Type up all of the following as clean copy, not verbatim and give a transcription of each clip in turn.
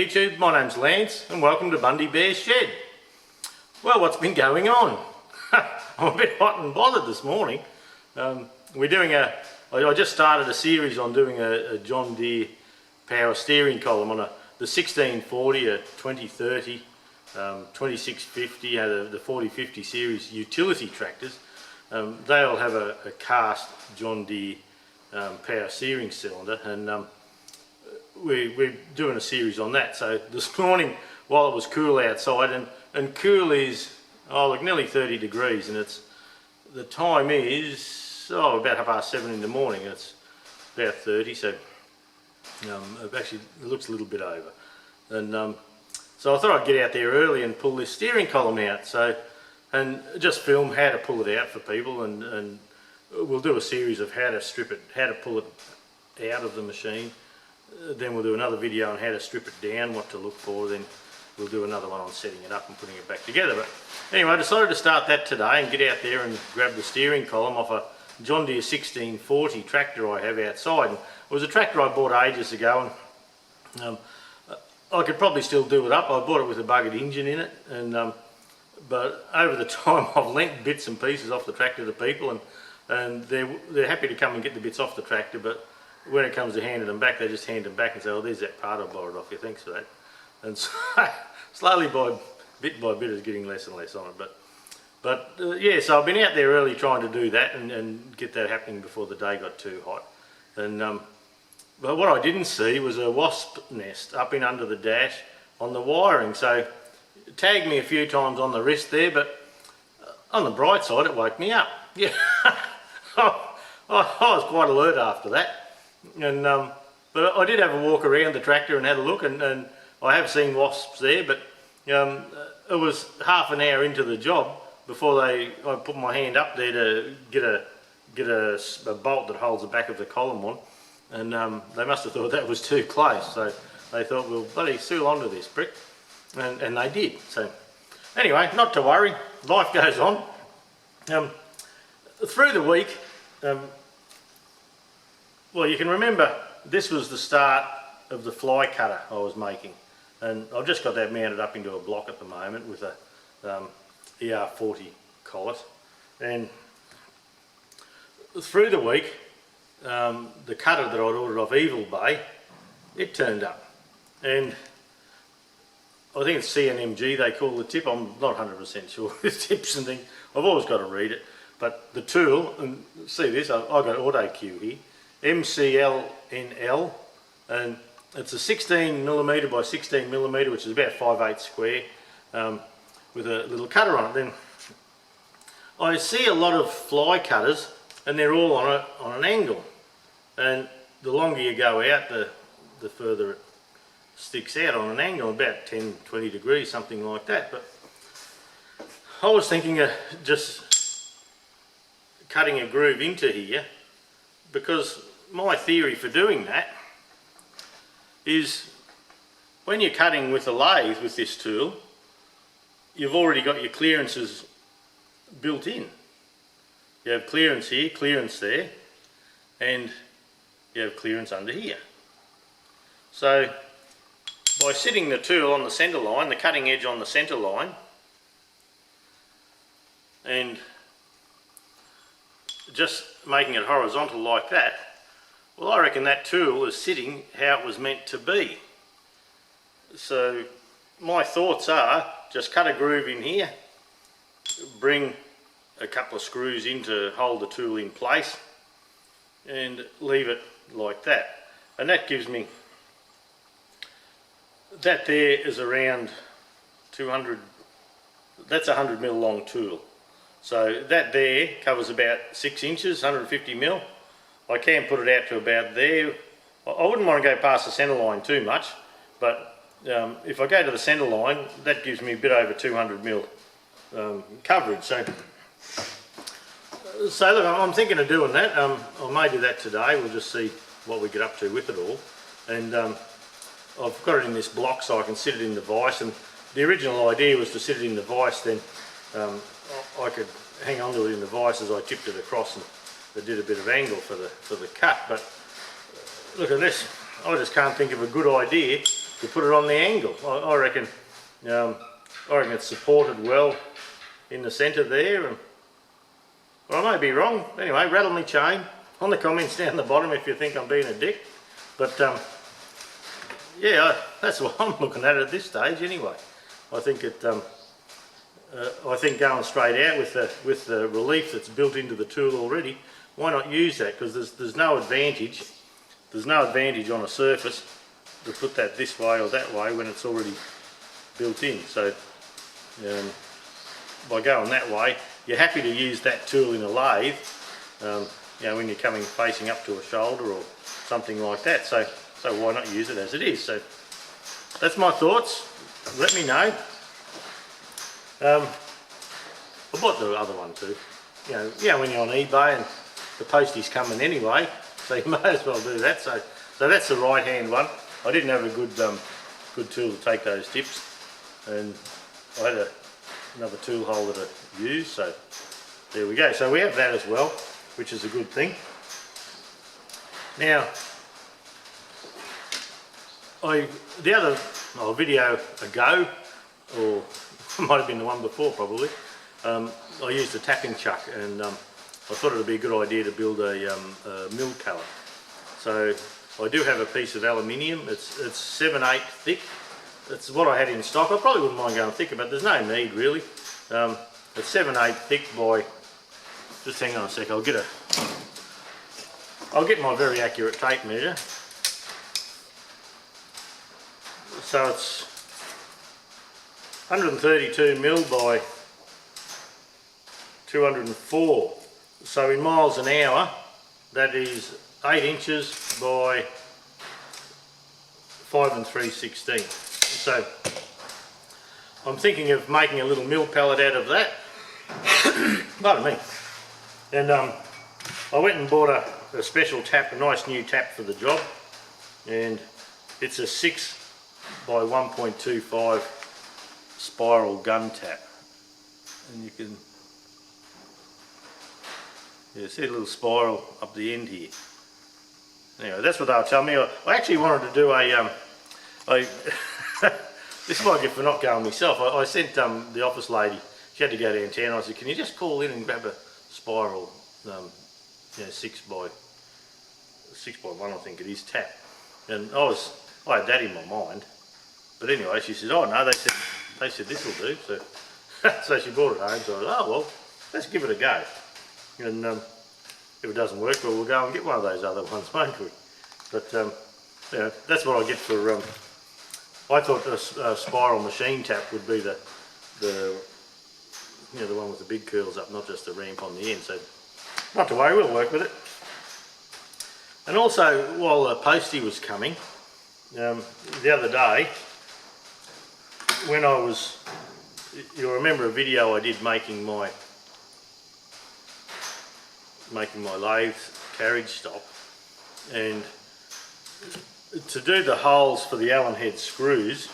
YouTube, my name's Lance and welcome to Bundy Bears Shed. Well, what's been going on? I'm a bit hot and bothered this morning. I just started a series on doing a John Deere power steering column on the 1640, a 2030, 2650, the 4050 series utility tractors. They'll have a cast John Deere power steering cylinder, and we're doing a series on that. So this morning, while it was cool outside, and cool is nearly 30 degrees, and the time is about 7:30 in the morning. It's about 30, so actually it looks a little bit over. And so I thought I'd get out there early and pull this steering column out, and just film how to pull it out for people, and we'll do a series of how to strip it, how to pull it out of the machine. Then we'll do another video on how to strip it down, what to look for. Then we'll do another one on setting it up and putting it back together. But anyway, I decided to start that today and get out there and grab the steering column off a John Deere 1640 tractor I have outside. And it was a tractor I bought ages ago, and I could probably still do it up. I bought it with a buggered engine in it, and but over the time I've lent bits and pieces off the tractor to people, and they're happy to come and get the bits off the tractor, but when it comes to handing them back, they just hand them back and say, "Oh, there's that part I borrowed off you, thanks for that." And so slowly, bit by bit, it's getting less and less on it. But yeah, so I've been out there early trying to do that and get that happening before the day got too hot. And but what I didn't see was a wasp nest up in under the dash on the wiring. So it tagged me a few times on the wrist there, but on the bright side, it woke me up. Yeah, I was quite alert after that. And but I did have a walk around the tractor and had a look, and I have seen wasps there, but it was half an hour into the job before I put my hand up there to get a bolt that holds the back of the column on, and they must have thought that was too close, so they thought, "We'll bloody seal onto this prick," and they did. So anyway, not to worry, life goes on. Through the week, well, you can remember this was the start of the fly cutter I was making, and I've just got that mounted up into a block at the moment with a ER40 collet. And through the week, the cutter that I'd ordered off Evil Bay, it turned up, and I think it's CNMG they call the tip. I'm not 100% sure the tips and things. I've always got to read it, but the tool, and see this, I've got auto cue here, MCLNL, and it's a 16mm by 16mm, which is about 5/8 square, with a little cutter on it. Then I see a lot of fly cutters, and they're all on an angle, and the longer you go out, the further it sticks out on an angle, about 10-20 degrees, something like that. But I was thinking of just cutting a groove into here, because my theory for doing that is when you're cutting with a lathe with this tool, you've already got your clearances built in. You have clearance here, clearance there, and you have clearance under here. So by sitting the tool on the centre line, the cutting edge on the centre line, and just making it horizontal like that, well, I reckon that tool is sitting how it was meant to be. So my thoughts are just cut a groove in here, bring a couple of screws in to hold the tool in place, and leave it like that. And that gives me, that there is around 200, that's a 100mm long tool. So that there covers about 6 inches, 150mm. I can put it out to about there. I wouldn't want to go past the centre line too much, but if I go to the centre line, that gives me a bit over 200mm coverage. So look, I'm thinking of doing that. I may do that today. We'll just see what we get up to with it all. And I've got it in this block so I can sit it in the vise, and the original idea was to sit it in the vise, then I could hang on to it in the vise as I tipped it across, and it did a bit of angle for the cut. But look at this, I just can't think of a good idea put it on the angle. I reckon it's supported well in the centre there. And well, I may be wrong. Anyway, rattle me chain on the comments down the bottom if you think I'm being a dick. But yeah, that's what I'm looking at this stage anyway. I think I think going straight out with the relief that's built into the tool already, why not use that? Because there's no advantage. There's no advantage on a surface to put that this way or that way when it's already built in. So by going that way, you're happy to use that tool in a lathe, you know, when you're coming facing up to a shoulder or something like that. So why not use it as it is? So that's my thoughts. Let me know. I bought the other one too. You know, when you're on eBay and the posties coming anyway, so you may as well do that. So that's the right hand one. I didn't have a good tool to take those tips, and I had another tool holder to use. So there we go. So we have that as well, which is a good thing. Now, the other video ago, or it might have been the one before probably, I used a tapping chuck, and I thought it would be a good idea to build a mill pallet. So I do have a piece of aluminium. It's 7/8 thick. It's what I had in stock. I probably wouldn't mind going thicker, but there's no need really. It's 7/8 thick by, just hang on a sec, I'll get my very accurate tape measure. So it's 132 mil by 204. So in miles an hour, that is 8 inches by 5 3/16. So I'm thinking of making a little mill pallet out of that. Pardon me. And I went and bought a special tap, a nice new tap for the job, and it's a 6 by 1.25 spiral gun tap, and you can see a little spiral up the end here. Anyway, that's what they were telling me. I actually wanted to do this might get for not going myself. I sent the office lady, she had to go downtown. I said, can you just call in and grab a spiral, 6 by 1, I think it is, tap. And I had that in my mind. But anyway, she said, oh no, they said this will do. So, so she brought it home. So I thought, oh well, let's give it a go. And if it doesn't work, well, we'll go and get one of those other ones, won't we? But yeah, that's what I get for. I thought a spiral machine tap would be the one with the big curls up, not just the ramp on the end. So not to worry, we'll work with it. And also, while the postie was coming, the other day, when I was, you'll remember a video I did making my lathe carriage stop, and to do the holes for the Allen head screws,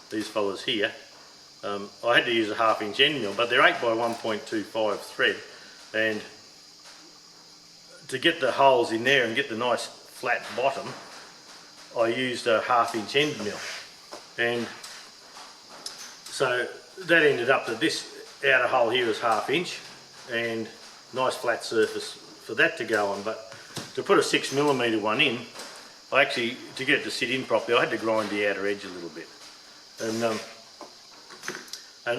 these fellas here, I had to use a 1/2 inch end mill, but they're 8 by 1.25 thread, and to get the holes in there and get the nice flat bottom, I used a 1/2 inch end mill. And so that ended up that this outer hole here is 1/2 inch, and nice flat surface for that to go on. But to put a 6mm one in, I actually, to get it to sit in properly, I had to grind the outer edge a little bit. And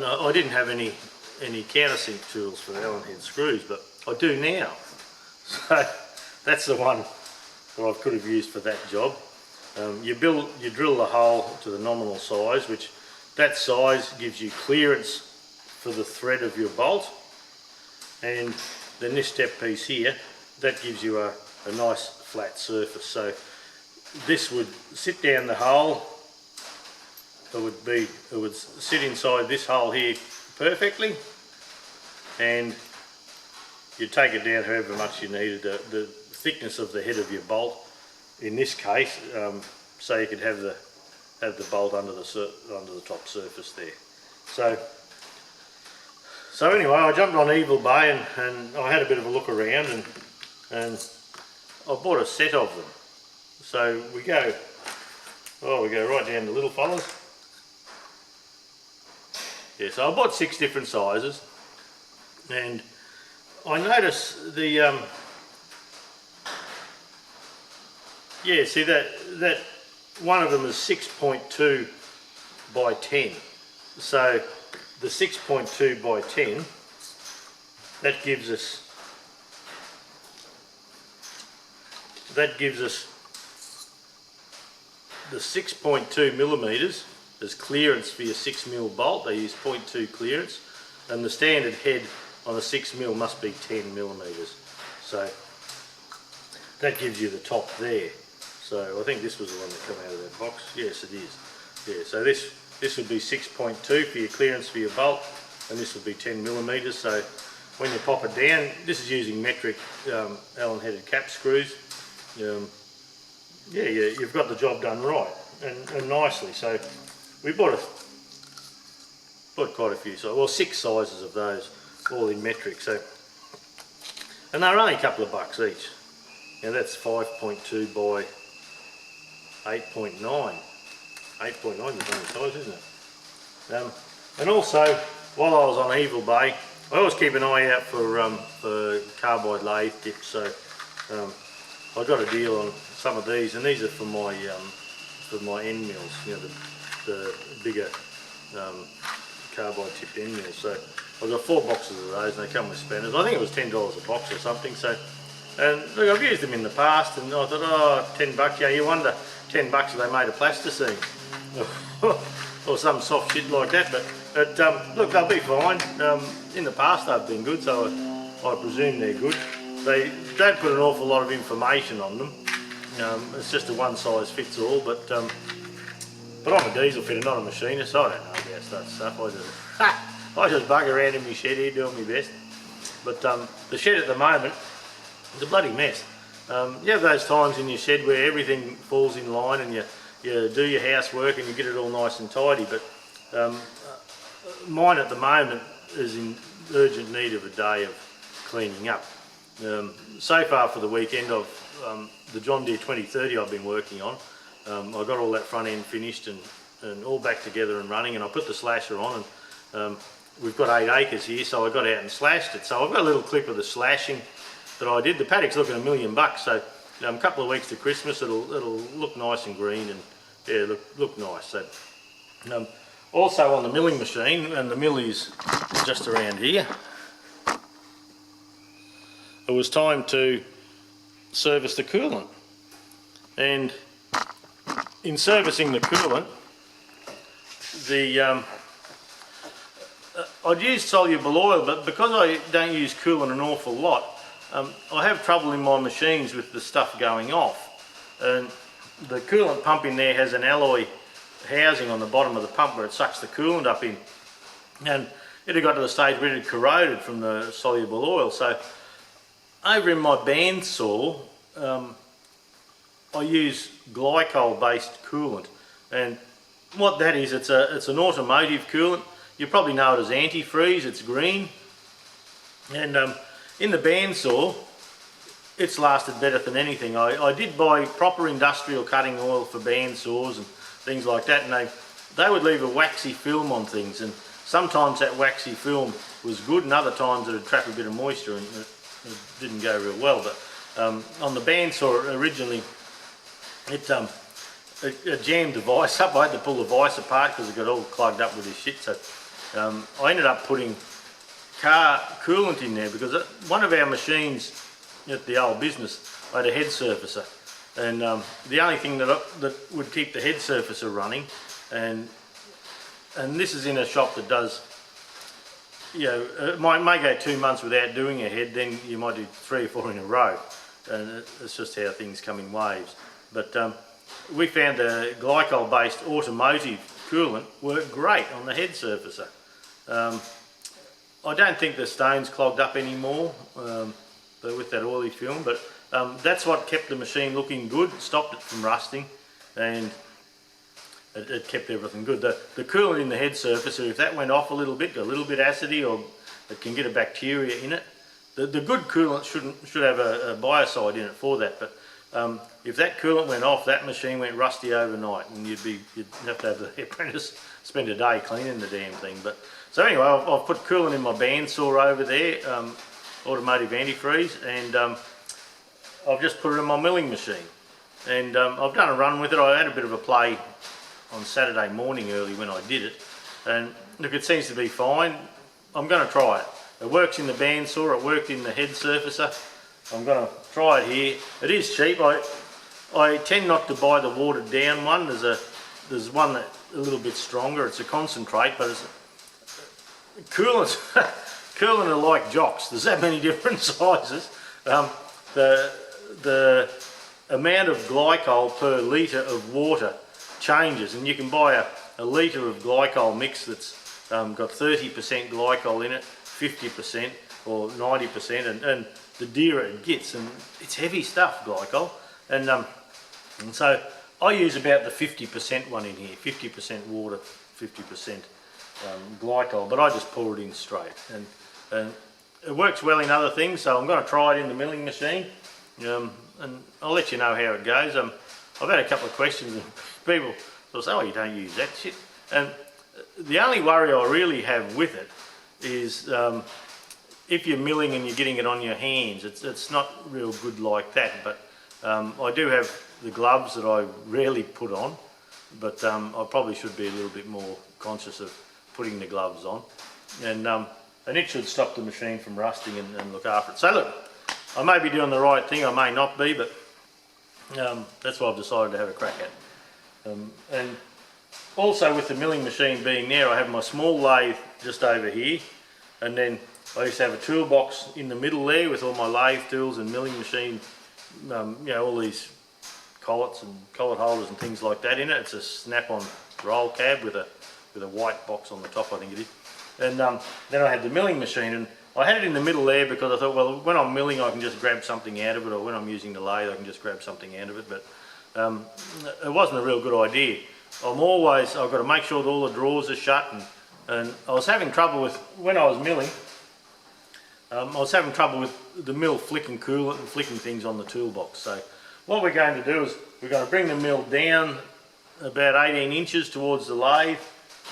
I didn't have any countersink tools for the Allen head screws, but I do now. So that's the one that I could have used for that job. You drill the hole to the nominal size, which that size gives you clearance for the thread of your bolt, and then this step piece here, that gives you a nice flat surface. So this would sit down the hole, it would sit inside this hole here perfectly, and you take it down however much you needed, the thickness of the head of your bolt in this case, so you could have the bolt under the top surface there. So anyway, I jumped on Evil Bay and I had a bit of a look around, and I bought a set of them. So we go Oh, we go right down to little fellas. Yeah, so I bought 6 different sizes, and I noticed the yeah, see that one of them is 6.2 by 10. So the 6.2 by 10, that gives us the 6.2 millimeters as clearance for your 6mm bolt. They use 0.2 clearance, and the standard head on a 6mm must be 10 millimeters. So that gives you the top there. So I think this was the one that came out of that box. Yes, it is. Yeah, so this would be 6.2 for your clearance for your bolt, and this would be 10 millimeters. So when you pop it down, this is using metric Allen headed cap screws. Yeah, you've got the job done right and nicely. So we bought quite a few, so well 6 sizes of those, all in metric. So, and they're only a couple of bucks each. Now that's 5.2 by 8.9. 8.9 is the same size, isn't it? And also, while I was on Evil Bay, I always keep an eye out for carbide lathe tips. So I got a deal on some of these, and these are for my end mills. You know, the bigger carbide tipped end mills. So I've got 4 boxes of those, and they come with spanners. I think it was $10 a box or something. So, and look, I've used them in the past, and I thought, oh, $10. Yeah, you wonder $10 if they made a plasticine or some soft shit like that. But look, they'll be fine. In the past they've been good, so I presume they're good. They don't put an awful lot of information on them. It's just a one size fits all. But I'm a diesel fitter, not a machinist, so I don't know about that stuff. I just bug around in my shed here doing my best. But the shed at the moment is a bloody mess. You have those times in your shed where everything falls in line and you do your housework and you get it all nice and tidy, but mine at the moment is in urgent need of a day of cleaning up. So far for the weekend, the John Deere 2030 I've been working on, I got all that front end finished and all back together and running, and I put the slasher on, and we've got 8 acres here, so I got out and slashed it. So I've got a little clip of the slashing that I did. The paddock's looking $1 million, so a couple of weeks to Christmas it'll look nice and green, and yeah, look nice. So also on the milling machine, and the mill is just around here, it was time to service the coolant, and in servicing the coolant, I'd use soluble oil, but because I don't use coolant an awful lot, I have trouble in my machines with the stuff going off, and the coolant pump in there has an alloy housing on the bottom of the pump where it sucks the coolant up in, and it had got to the stage where it had corroded from the soluble oil. So over in my bandsaw, I use glycol based coolant, and what that is, it's an automotive coolant. You probably know it as antifreeze. It's green, and in the bandsaw it's lasted better than anything. I did buy proper industrial cutting oil for bandsaws and things like that, and they would leave a waxy film on things, and sometimes that waxy film was good and other times it would trap a bit of moisture and it didn't go real well. But on the bandsaw originally, it jammed the vise up. I had to pull the vise apart because it got all plugged up with this shit. So I ended up putting car coolant in there because one of our machines at the old business, I had a head surfacer, and the only thing that would keep the head surfacer running, and this is in a shop that does, you know, it may go 2 months without doing a head, then you might do 3 or 4 in a row, and it's just how things come in waves. But we found the glycol based automotive coolant worked great on the head surfacer. I don't think the stone's clogged up anymore but with that oily film, but that's what kept the machine looking good, stopped it from rusting, and it kept everything good. The coolant in the head surfacer, if that went off a little bit acidy, or it can get a bacteria in it. The good coolant should have a biocide in it for that, but if that coolant went off, that machine went rusty overnight, and you'd have to have the apprentice spend a day cleaning the damn thing. But so anyway, I've put coolant in my bandsaw over there, automotive antifreeze, and I've just put it in my milling machine. And I've done a run with it. I had a bit of a play on Saturday morning early when I did it, and look, it seems to be fine. I'm going to try it. It works in the bandsaw, it worked in the head surfacer. I'm going to try it here. It is cheap. I tend not to buy the watered down one. There's one that's a little bit stronger. It's a concentrate, but it's coolant. Coolant are like jocks. There's that many different sizes. The amount of glycol per litre of water changes, and you can buy a litre of glycol mix that's got 30% glycol in it, 50% or 90%, and the dearer it gets, and it's heavy stuff, glycol, and so I use about the 50% one in here, 50% water, 50% glycol, but I just pour it in straight, and it works well in other things, so I'm going to try it in the milling machine, and I'll let you know how it goes. I've had a couple of questions, and people will say, oh, you don't use that shit, and the only worry I really have with it is if you're milling and you're getting it on your hands, it's not real good like that, but I do have the gloves that I rarely put on, but I probably should be a little bit more conscious of putting the gloves on, and it should stop the machine from rusting and look after it. So look, I may be doing the right thing, I may not be, but that's what I've decided to have a crack at. And also with the milling machine being there, I have my small lathe just over here, and then I used to have a toolbox in the middle there with all my lathe tools and milling machine, you know, all these collets and collet holders and things like that in it. It's a snap-on roll cab with a white box on the top, I think it is. And then I had the milling machine, and I had it in the middle there because I thought, well, when I'm milling I can just grab something out of it, or when I'm using the lathe I can just grab something out of it, but it wasn't a real good idea. I've got to make sure that all the drawers are shut, and I was having trouble with, when I was milling, I was having trouble with the mill flicking coolant and flicking things on the toolbox. So what we're going to do is we're going to bring the mill down about 18 inches towards the lathe,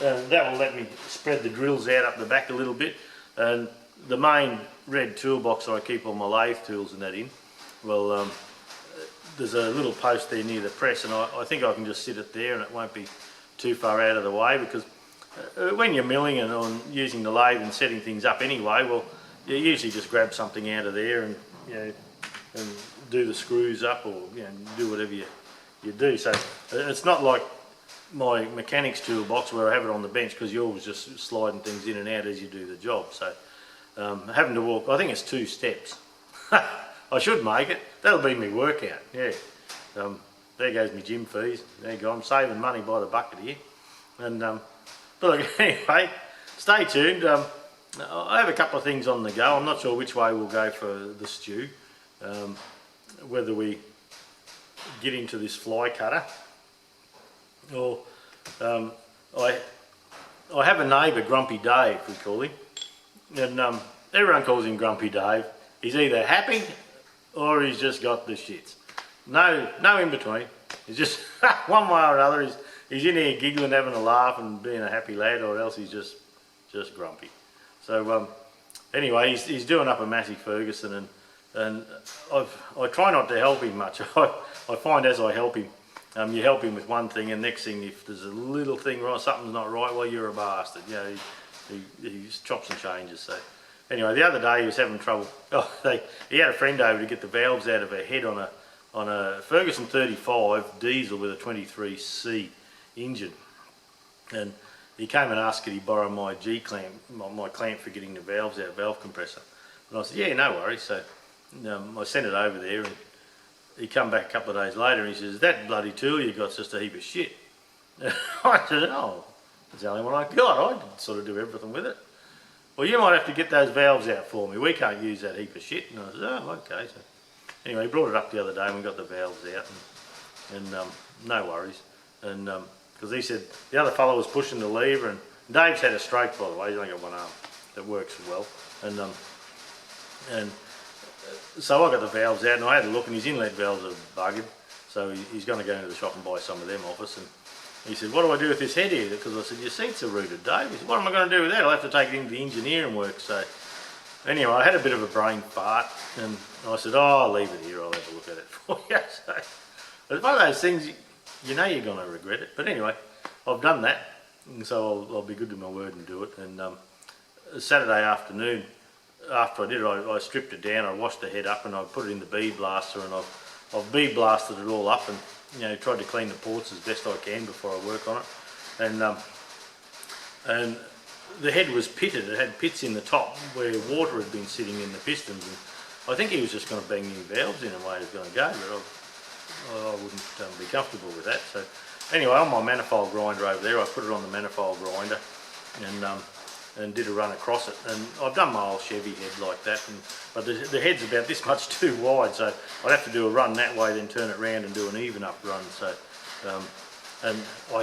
and that will let me spread the drills out up the back a little bit. And the main red toolbox that I keep all my lathe tools and that in, well, there's a little post there near the press, and I think I can just sit it there and it won't be too far out of the way, because when you're milling and on using the lathe and setting things up anyway, well, you usually just grab something out of there and, you know, and do the screws up, or, you know, do whatever you do. So it's not like my mechanic's toolbox where I have it on the bench, because you're always just sliding things in and out as you do the job. So having to walk, I think it's 2 steps. I should make it. That'll be my workout. Yeah. There goes my gym fees. There you go. I'm saving money by the bucket here. And but look, anyway, stay tuned. I have a couple of things on the go. I'm not sure which way we'll go for the stew. Whether we get into this fly cutter, or I have a neighbour, Grumpy Dave, we call him, and everyone calls him Grumpy Dave. He's either happy or he's just got the shits. No in between. He's just one way or another. He's in here giggling, having a laugh, and being a happy lad, or else he's just grumpy. So anyway, he's doing up a massive Ferguson, and I try not to help him much. I find as I help him, you help him with one thing, and next thing, if there's a little thing wrong, something's not right, well, you're a bastard. You know, he chops and changes. So anyway, the other day he was having trouble. He had a friend over to get the valves out of her head on a Ferguson 35 diesel with a 23C engine, and he came and asked could he borrow my G clamp, my clamp for getting the valves out, valve compressor. And I said, yeah, no worries. So I sent it over there, and he come back a couple of days later and he says, that bloody tool you got's just a heap of shit. I said, oh, it's the only one I got. I sort of do everything with it. Well, you might have to get those valves out for me. We can't use that heap of shit. And I said, oh, okay. So anyway, he brought it up the other day and we got the valves out, and no worries. And because he said the other fellow was pushing the lever, and Dave's had a stroke, by the way. He's only got one arm that works well, and so I got the valves out and I had a look, and his inlet valves are buggered, so he's going to go into the shop and buy some of them off us. And he said, what do I do with this head here? Because I said, your seats are rooted, Dave. He said, what am I going to do with that? I'll have to take it into the engineering work. So anyway, I had a bit of a brain fart, and I said, oh, I'll leave it here, I'll have a look at it for you. So it's one of those things, you know you're going to regret it. But anyway, I've done that, and so I'll be good to my word and do it. And Saturday afternoon, after I did it, I stripped it down, I washed the head up, and I put it in the bead blaster, and I've bead blasted it all up, and tried to clean the ports as best I can before I work on it. And the head was pitted, it had pits in the top where water had been sitting in the pistons, and I think he was just going to bang new valves in and way it was going to go, but I wouldn't be comfortable with that. So anyway, on my manifold grinder over there, I put it on the manifold grinder and did a run across it. And I've done my old Chevy head like that, but the head's about this much too wide, so I'd have to do a run that way, then turn it round and do an even up run. So and I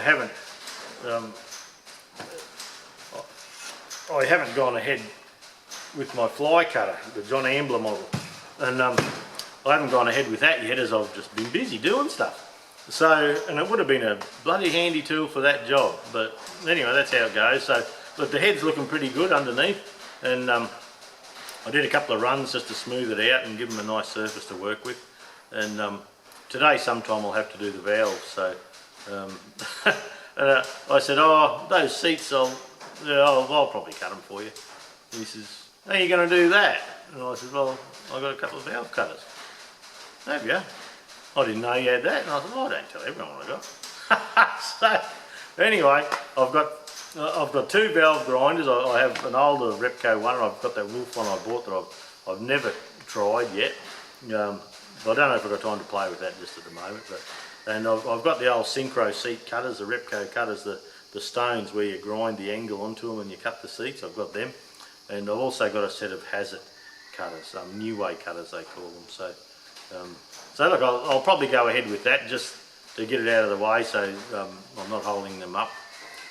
haven't gone ahead with my fly cutter, the John Ambler model, and I haven't gone ahead with that yet, as I've just been busy doing stuff. So, and it would have been a bloody handy tool for that job, but anyway, that's how it goes. So, but the head's looking pretty good underneath, and I did a couple of runs just to smooth it out and give them a nice surface to work with. And today sometime I'll have to do the valves. So I said, oh, those seats, I'll probably cut them for you. And he says, how are you going to do that? And I said, well, I've got a couple of valve cutters. There we go. I didn't know you had that. And I said, well, I don't tell everyone what I got. So anyway, I've got two valve grinders. I have an older Repco one, and I've got that Wolf one I bought that I've never tried yet. But I don't know if I've got time to play with that just at the moment. And I've got the old Synchro seat cutters, the Repco cutters, the stones where you grind the angle onto them and you cut the seats. I've got them. And I've also got a set of Hazard cutters, New Way cutters they call them. So look, I'll probably go ahead with that just to get it out of the way, so I'm not holding them up.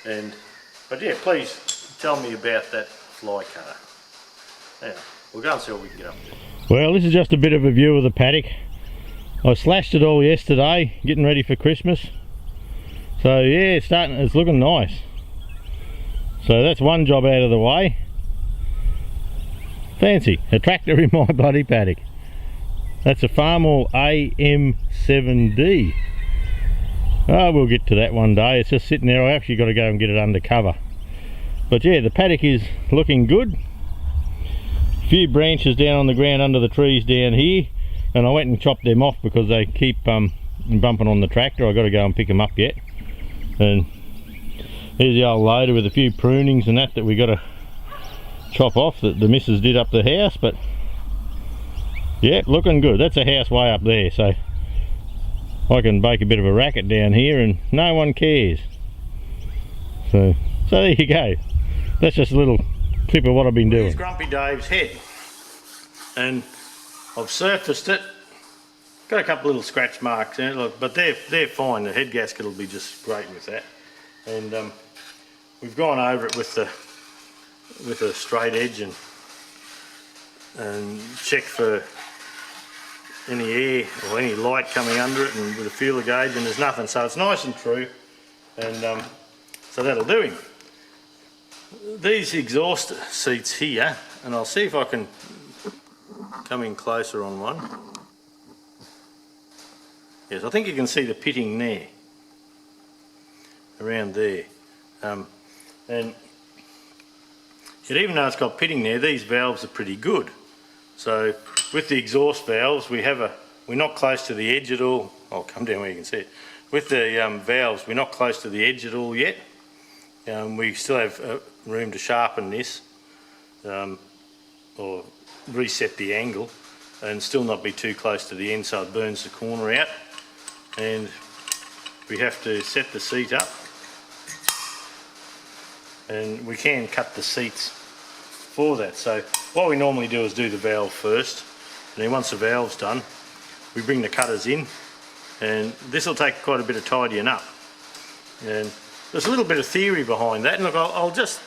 But yeah, please tell me about that fly cutter. Yeah, we'll go and see what we can get up to. Well, this is just a bit of a view of the paddock. I slashed it all yesterday, getting ready for Christmas. So yeah, it's looking nice. So that's one job out of the way. Fancy, a tractor in my bloody paddock. That's a Farmall AM7D. Oh, we'll get to that one day. It's just sitting there. I actually got to go and get it under cover. But yeah, the paddock is looking good. A few branches down on the ground under the trees down here, and I went and chopped them off because they keep bumping on the tractor. I got to go and pick them up yet. And here's the old loader with a few prunings and that we got to chop off that the missus did up the house. But yeah, looking good. That's a house way up there, so I can bake a bit of a racket down here and no one cares. So there you go. That's just a little clip of what I've been doing. Here's Grumpy Dave's head, and I've surfaced it. Got a couple little scratch marks in it, look, but they're fine. The head gasket will be just great with that. And we've gone over it with a straight edge and checked for any air or any light coming under it, and with a feeler gauge, and there's nothing, so it's nice and true. And so that'll do him. These exhaust seats here, and I'll see if I can come in closer on one. Yes, I think you can see the pitting there, around there. And yet, even though it's got pitting there, these valves are pretty good. So with the exhaust valves, we're not close to the edge at all. I'll come down where you can see it. With the valves, we're not close to the edge at all yet. We still have room to sharpen this or reset the angle, and still not be too close to the end so it burns the corner out. And we have to set the seat up, and we can cut the seats for that. So what we normally do is do the valve first, and then once the valve's done, we bring the cutters in, and this will take quite a bit of tidying up. And there's a little bit of theory behind that, and look, I'll just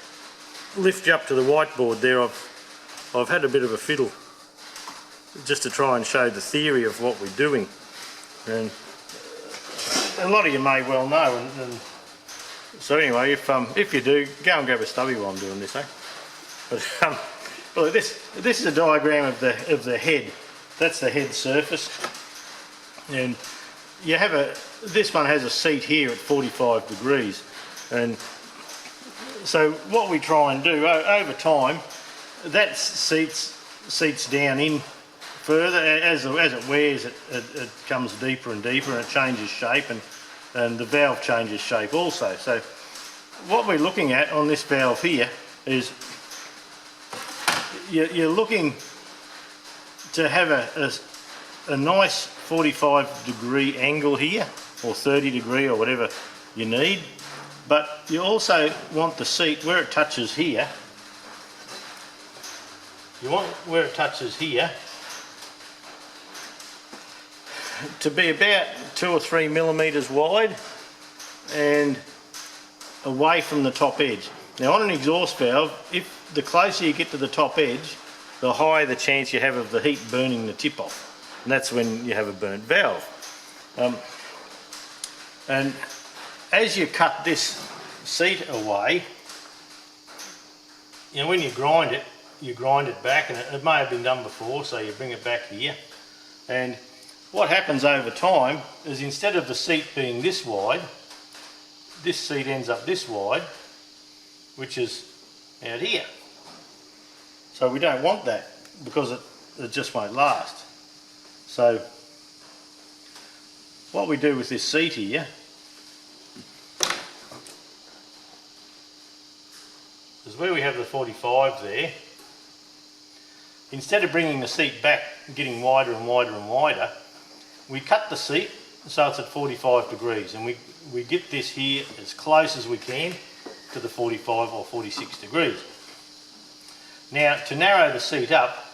lift you up to the whiteboard there. I've had a bit of a fiddle just to try and show the theory of what we're doing. And a lot of you may well know, and so anyway, if you do, go and grab a stubby while I'm doing this, eh? But well, this is a diagram of the head. That's the head surface, and you have this one has a seat here at 45 degrees, and so what we try and do over time, that seats down in further as it wears. It comes deeper and deeper, and it changes shape, and the valve changes shape also. So what we're looking at on this valve here is you're looking to have a nice 45 degree angle here, or 30 degree, or whatever you need, but you also want the seat where it touches here. You want where it touches here to be about 2 or 3 millimeters wide and away from the top edge. Now on an exhaust valve, if the closer you get to the top edge, the higher the chance you have of the heat burning the tip off, and that's when you have a burnt valve. And as you cut this seat away, you know, when you grind it back, and it may have been done before, so you bring it back here, and what happens over time is instead of the seat being this wide, this seat ends up this wide, which is out here. So we don't want that, because it just won't last. So what we do with this seat here is where we have the 45 there, instead of bringing the seat back and getting wider and wider and wider, we cut the seat so it's at 45 degrees, and we get this here as close as we can to the 45 or 46 degrees. Now to narrow the seat up,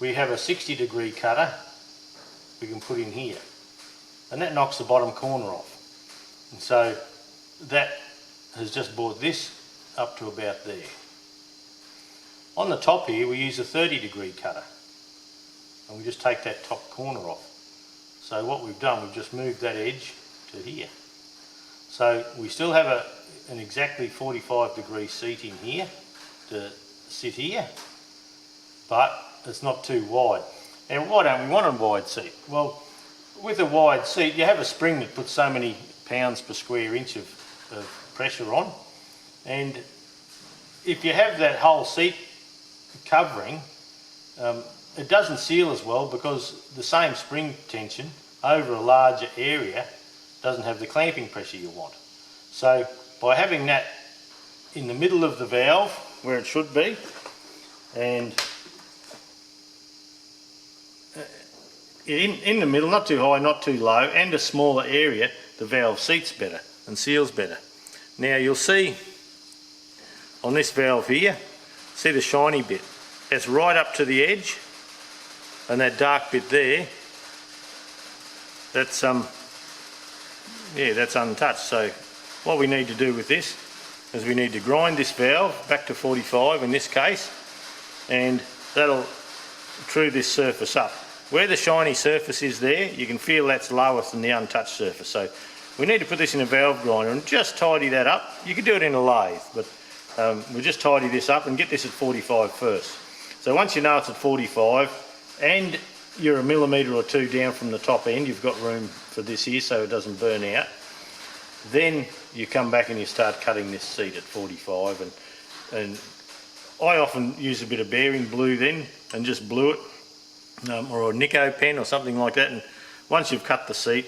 we have a 60 degree cutter we can put in here, and that knocks the bottom corner off, and so that has just brought this up to about there. On the top here we use a 30 degree cutter, and we just take that top corner off. So what we've done, we've just moved that edge to here. So we still have an exactly 45 degree seat in here to sit here, but it's not too wide. And why don't we want a wide seat? Well, with a wide seat you have a spring that puts so many pounds per square inch of pressure on, and if you have that whole seat covering, it doesn't seal as well, because the same spring tension over a larger area doesn't have the clamping pressure you want. So by having that in the middle of the valve where it should be, and in the middle, not too high, not too low, and a smaller area, the valve seats better and seals better. Now you'll see on this valve here, see the shiny bit? That's right up to the edge, and that dark bit there, that's that's untouched. So what we need to do with this is we need to grind this valve back to 45 in this case, and that'll true this surface up. Where the shiny surface is there, you can feel that's lower than the untouched surface. So we need to put this in a valve grinder and just tidy that up. You can do it in a lathe, but we'll just tidy this up and get this at 45 first. So once you know it's at 45 and you're a millimetre or two down from the top end, you've got room for this here so it doesn't burn out, then you come back and you start cutting this seat at 45, and I often use a bit of bearing blue then and just blue it, or a Nico pen or something like that, and once you've cut the seat,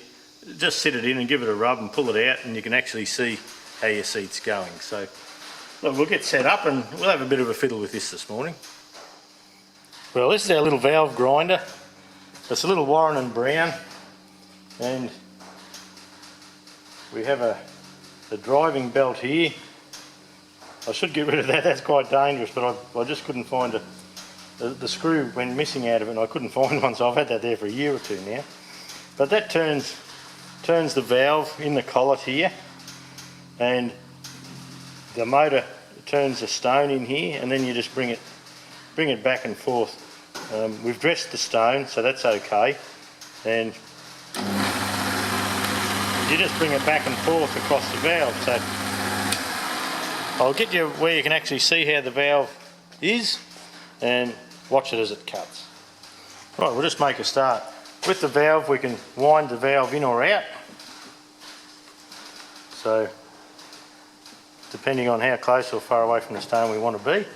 just sit it in and give it a rub and pull it out, and you can actually see how your seat's going. So look, we'll get set up and we'll have a bit of a fiddle with this morning. Well, this is our little valve grinder. It's a little Warren and Brown, and we have a driving belt here. I should get rid of that, that's quite dangerous, but I just couldn't find the screw went missing out of it and I couldn't find one, so I've had that there for a year or two now. But that turns the valve in the collet here, and the motor turns the stone in here, and then you just bring it back and forth We've dressed the stone, so that's okay. And you just bring it back and forth across the valve. So I'll get you where you can actually see how the valve is and watch it as it cuts. Right, we'll just make a start. With the valve, we can wind the valve in or out. So depending on how close or far away from the stone we want to be.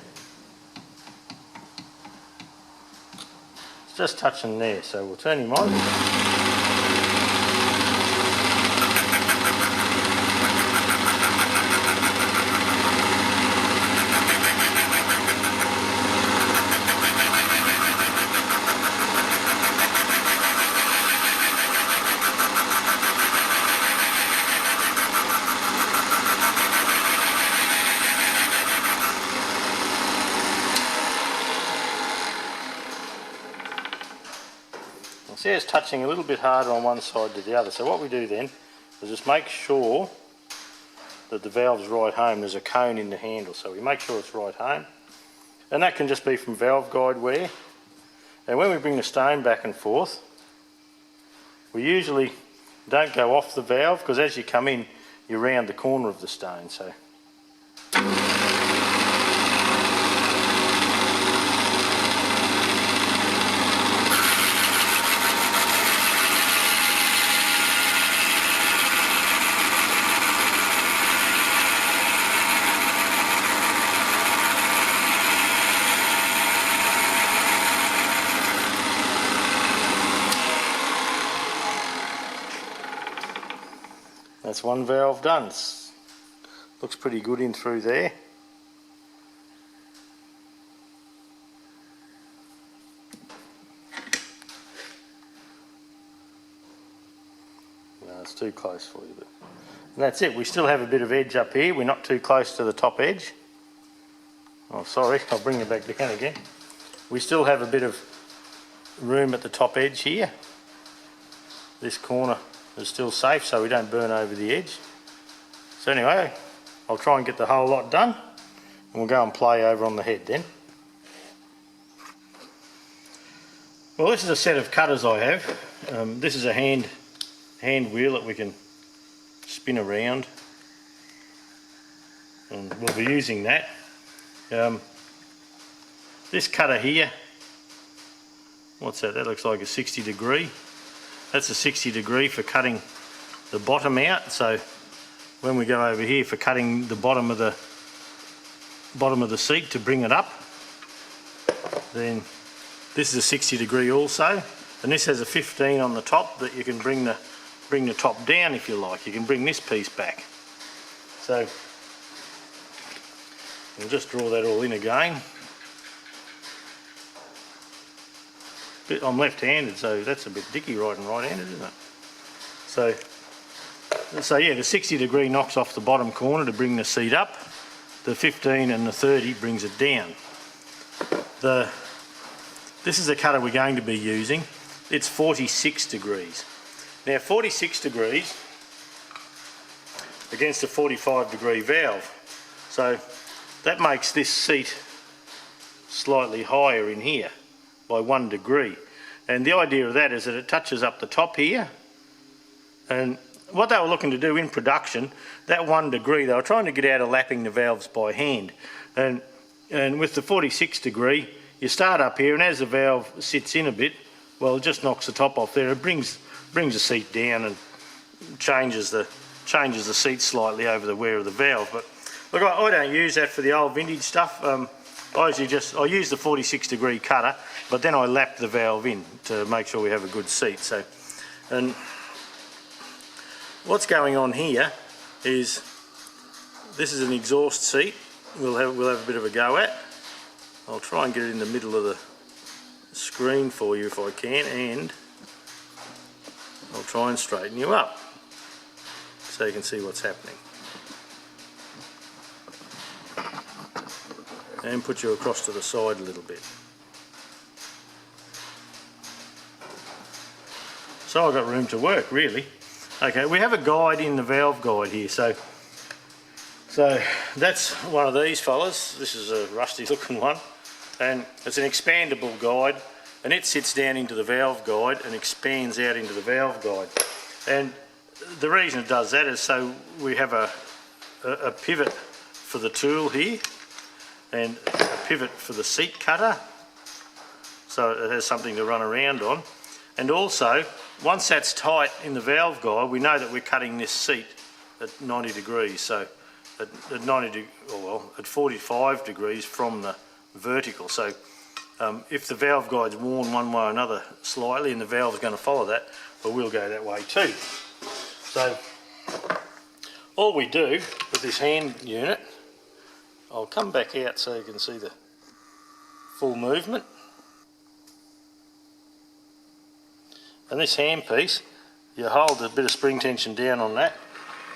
It's just touching there, so we'll turn him on. See, it's touching a little bit harder on one side to the other. So what we do then is just make sure that the valve's right home. There's a cone in the handle, so we make sure it's right home. And that can just be from valve guide wear. And when we bring the stone back and forth, we usually don't go off the valve, because as you come in, you're round the corner of the stone. So that's one valve done. Looks pretty good in through there. No, it's too close for you. But and that's it. We still have a bit of edge up here. We're not too close to the top edge. Oh, sorry, I'll bring it back down again. We still have a bit of room at the top edge here. This corner is still safe, so we don't burn over the edge. So anyway, I'll try and get the whole lot done, and we'll go and play over on the head then. Well, this is a set of cutters I have. This is a hand wheel that we can spin around, and we'll be using that. This cutter here, what's that? That looks like a 60 degree. That's a 60 degree for cutting the bottom out. So when we go over here for cutting the bottom of the seat to bring it up, then this is a 60 degree also, and this has a 15 on the top that you can bring the top down if you like. You can bring this piece back. So we'll just draw that all in again. I'm left-handed, so that's a bit dicky riding right-handed, isn't it? So yeah, the 60 degree knocks off the bottom corner to bring the seat up. The 15 and the 30 brings it down. This is the cutter we're going to be using. It's 46 degrees. Now 46 degrees against a 45 degree valve. So that makes this seat slightly higher in here by 1 degree, and the idea of that is that it touches up the top here. And what they were looking to do in production, that 1 degree, they were trying to get out of lapping the valves by hand, and with the 46 degree you start up here, and as the valve sits in a bit, well, it just knocks the top off there. It brings the seat down and changes the seat slightly over the wear of the valve. But look, I don't use that for the old vintage stuff. I use the 46 degree cutter, but then I lap the valve in to make sure we have a good seat. So, and what's going on here is this is an exhaust seat. We'll have a bit of a go at. I'll try and get it in the middle of the screen for you if I can, and I'll try and straighten you up so you can see what's happening. And put you across to the side a little bit. So I've got room to work, really. Okay, we have a guide in the valve guide here. So that's one of these fellas. This is a rusty looking one, and it's an expandable guide. and it sits down into the valve guide and expands out into the valve guide. And the reason it does that is so we have a pivot for the tool here and a pivot for the seat cutter, so it has something to run around on. And also, once that's tight in the valve guide, we know that we're cutting this seat at 90 degrees, so at 45 degrees from the vertical. So if the valve guide's worn one way or another slightly, and the valve's going to follow that, but we'll go that way too. So all we do with this hand unit, I'll come back out so you can see the full movement. And this hand piece, you hold a bit of spring tension down on that,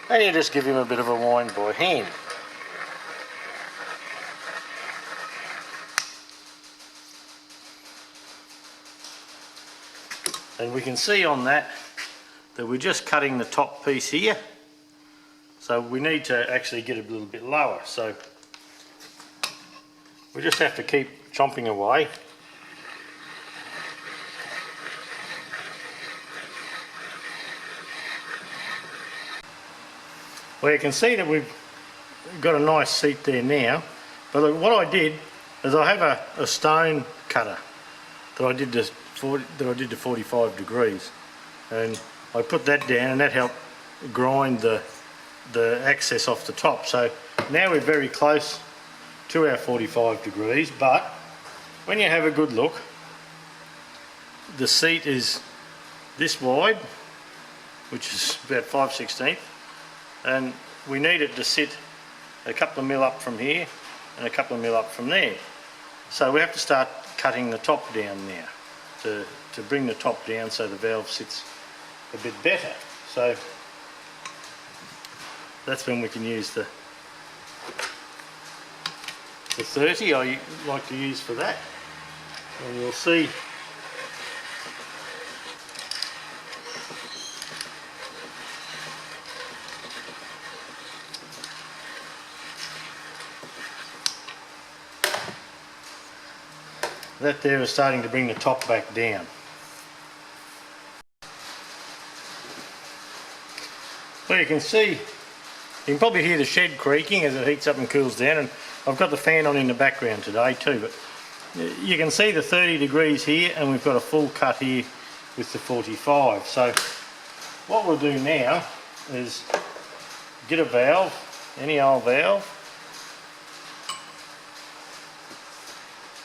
and you just give him a bit of a wind by hand. And we can see on that we're just cutting the top piece here, so we need to actually get it a little bit lower, so we just have to keep chomping away. Well, you can see that we've got a nice seat there now, but look, what I did is I have a stone cutter that I did to 45 degrees, and I put that down, and that helped grind the excess off the top. So now we're very close to our 45 degrees, but when you have a good look, the seat is this wide, which is about 5/16, and we need it to sit a couple of mil up from here and a couple of mil up from there. So we have to start cutting the top down now to bring the top down so the valve sits a bit better. So that's when we can use the 30 I like to use for that, and you'll see that there is starting to bring the top back down. Well, you can see, you can probably hear the shed creaking as it heats up and cools down, and I've got the fan on in the background today too, but you can see the 30 degrees here, and we've got a full cut here with the 45. So what we'll do now is get a valve, any old valve,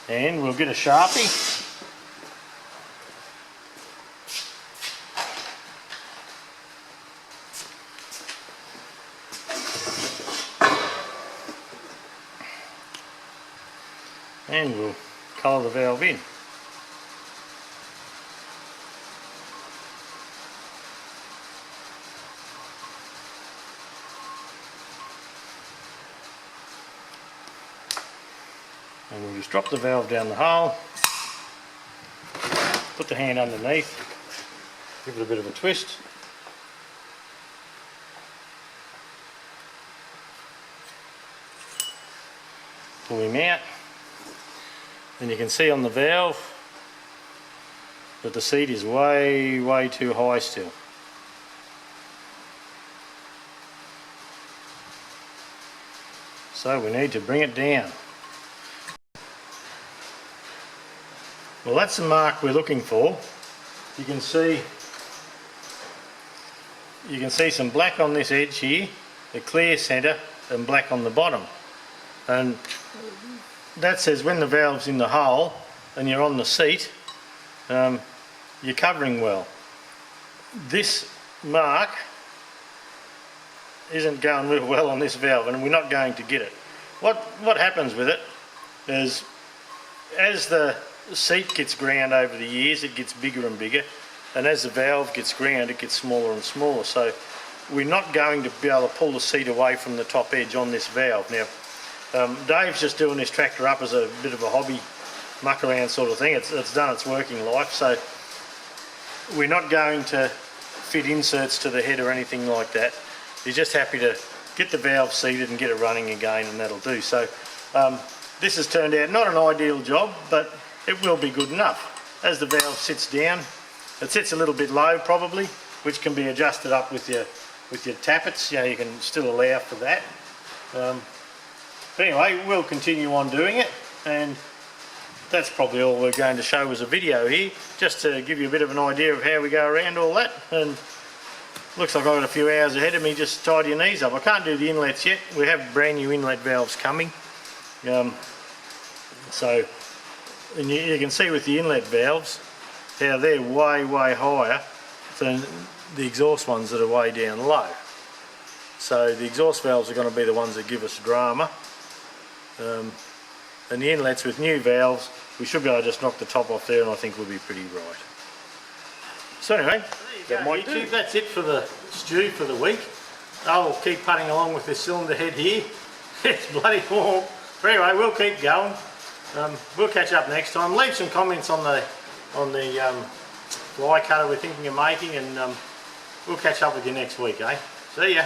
and we'll get a Sharpie. And we'll colour the valve in. And we'll just drop the valve down the hole, put the hand underneath, give it a bit of a twist, pull him out, and you can see on the valve that the seat is way too high still. So we need to bring it down. Well, that's the mark we're looking for. You can see some black on this edge here, the clear centre, and black on the bottom. And that says when the valve's in the hole and you're on the seat, you're covering well. This mark isn't going real well on this valve, and we're not going to get it. What happens with it is, as the seat gets ground over the years, it gets bigger and bigger, and as the valve gets ground, it gets smaller and smaller. So we're not going to be able to pull the seat away from the top edge on this valve. Now, Dave's just doing this tractor up as a bit of a hobby muck around sort of thing. It's done its working life, so we're not going to fit inserts to the head or anything like that. He's just happy to get the valve seated and get it running again, and that'll do. So this has turned out not an ideal job, but it will be good enough. as the valve sits down, it sits a little bit low probably, which can be adjusted up with your tappets. You know, you can still allow for that. But anyway, we'll continue on doing it, and that's probably all we're going to show as a video here, just to give you a bit of an idea of how we go around all that. And looks like I've got a few hours ahead of me just tidying these up. I can't do the inlets yet. We have brand new inlet valves coming. So and you can see with the inlet valves how they're way higher than the exhaust ones that are way down low. So the exhaust valves are going to be the ones that give us drama. And the inlets with new valves, we should be able to just knock the top off there, and I think we'll be pretty right. So anyway, YouTube, that's it for the stew for the week. I'll keep putting along with this cylinder head here. It's bloody warm. But anyway, we'll keep going. We'll catch up next time. Leave some comments on the fly cutter we're thinking of making, and we'll catch up with you next week, eh? See ya.